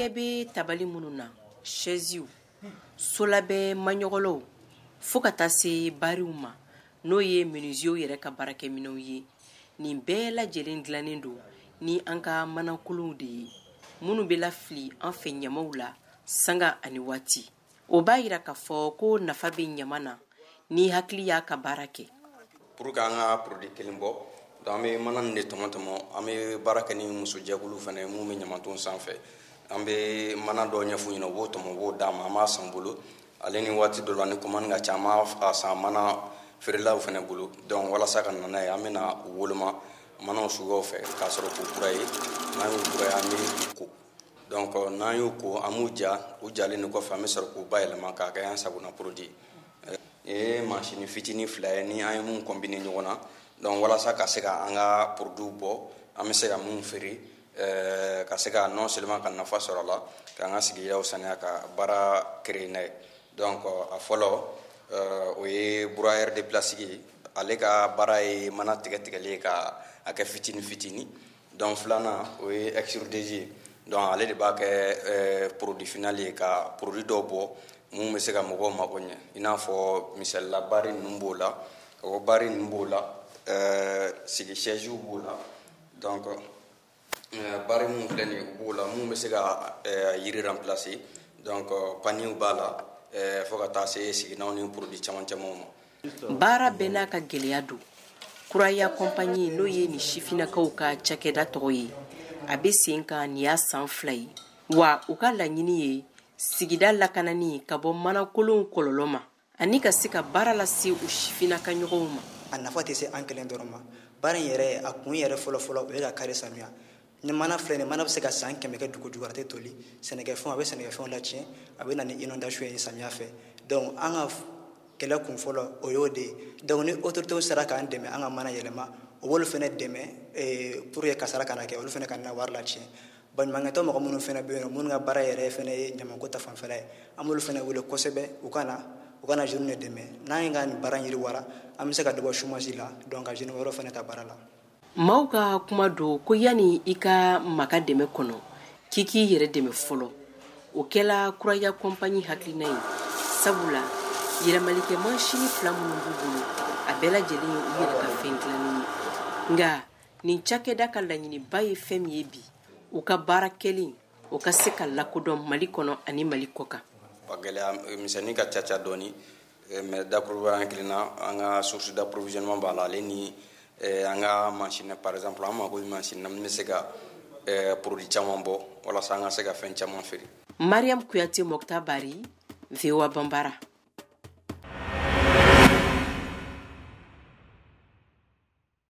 ɲɛ bɛ tabali minnu na chaise solabɛ maɲɔgɔlɔw fo ka taa se bariw ma n'o ye menuisier yɛrɛ ka baarakɛminɛw ye nin bɛɛ lajɛlen dilannen don ni an ka manakolonw de ye minnu bɛ lafili an fɛ ɲamaw la sanga ani waati o b'a yira k'a fɔ ko nafa bɛ ɲama na ni hakili y'a ka baara kɛ. Pour que an ka produit kelen bɔ donc an bɛ mana nin de tɔmɔ an bɛ baara kɛ ni musojɛkulu fana mun bɛ ɲamaton sanfɛ an bɛ mana dɔ ɲɛf'u ɲɛna u b'o tɔmɔ u b'o d'a ma an b'a san bolo ale ni waati dɔ la ni commande ka ca an b'a san mana feerelaw fana bolo donc walasa ka na n'a ye an bɛna u woloma manaw suguyaw fɛ k'a sɔrɔ k'u kura ye n'an y'u kura ye an bɛ u ko donc n'an y'u ko an b'u ja u jalen de kɔfɛ an bɛ sɔrɔ k'u bayɛlɛma k'a kɛ an sagona produit ye machine fitinin fila ye ni an ye mun combiner ɲɔgɔn na donc walasa ka se ka an ka produit bɔ an bɛ se ka mun feere ka se ka non seulement ka nafa sɔrɔ a la k'an ka sigidaw sanuya ka baara créer n'a ye donc a fɔlɔ o ye broyeur de plastique ye ale ka baara ye mana tigɛtigɛli ye ka a kɛ fitinin fitinin donc filanan o ye extrudéuse ye donc ale de b'a kɛ produit final ye ka produit dɔw bɔ mun bɛ se ka mɔgɔw mago ɲɛ i n'a fɔ misalila bari ninnu b'o la o bari ninnu b'o la sigi chaise b'o la donc bari mun filɛ nin ye o b'o la mun bɛ se ka yiri remplacer donc panier b'a la fo ka taa se siginanw ni produit caman camanw ma. baara bɛɛ n'a ka gɛlɛya don kuraya compagnie n'o ye nin sifinakaw ka cakɛda tɔgɔ ye a bɛ sen kan nin y'a san 2 ye wa u ka laɲini ye sigida lakanani ka bɔ manakolon kɔlɔlɔ ma ani ka se ka baara lase u sifinaka ɲɔgɔnw ma. A nafa tɛ se an kelen dɔrɔn ma baara in yɛrɛ a kun yɛrɛ fɔlɔ o ye ka kari sanuya ni mana filɛ nin mana bɛ se ka san 100 kɛ dugu jukɔrɔ a tɛ toli sɛnɛkɛfɛnw a bɛ sɛnɛkɛfɛnw latiɲɛ a bɛ na ni inondation ye samiya fɛ donc an ka kɛlɛ kun fɔlɔ o y'o de ye donc ni autorités sera k'an dɛmɛ an ka mana yɛlɛma o b'olu fana dɛmɛ pour que kasara kana kɛ olu fana ka na wari latiɲɛ baɲumankɛtɔ mɔgɔ minnu fana bɛ yen minnu ka baara yɛrɛ fana ye ɲamako ta fanfɛla ye an b'olu fana wele kosɛbɛ u kana jeunes de dɛmɛ n'an ye ka nin baara yiriwara an bɛ se ka dɔ bɔ chômage la donc ka jeunes wɛrɛw fana ta baara la. maaw ka kuma don ko yanni i ka maka dɛmɛ kɔnɔ k'i k'i yɛrɛ dɛmɛ fɔlɔ o kɛla kuraya compagnie hakilina ye sabula yɛlɛmalikɛ manchini 2 minnu b'u bolo a bɛɛ lajɛlen ye u yɛrɛ ka fɛn dilanni ye nka nin cakɛda ka laɲiniba ye fɛn min ye bi u ka baara kɛlen o ka se ka lakodɔn mali kɔnɔ ani mali kɔkan. gɛlɛya misɛnnin ka ca dɔɔni mais dakuruba hakilina an ka source d'approvisionnement b'a la ale ni an ka machine par exemple an mako bɛ machine na min bɛ se ka produit caman bɔ walasa an ka se ka fɛn caman feere. Mariam Kuyate Mokta Bari, VOA Bambara.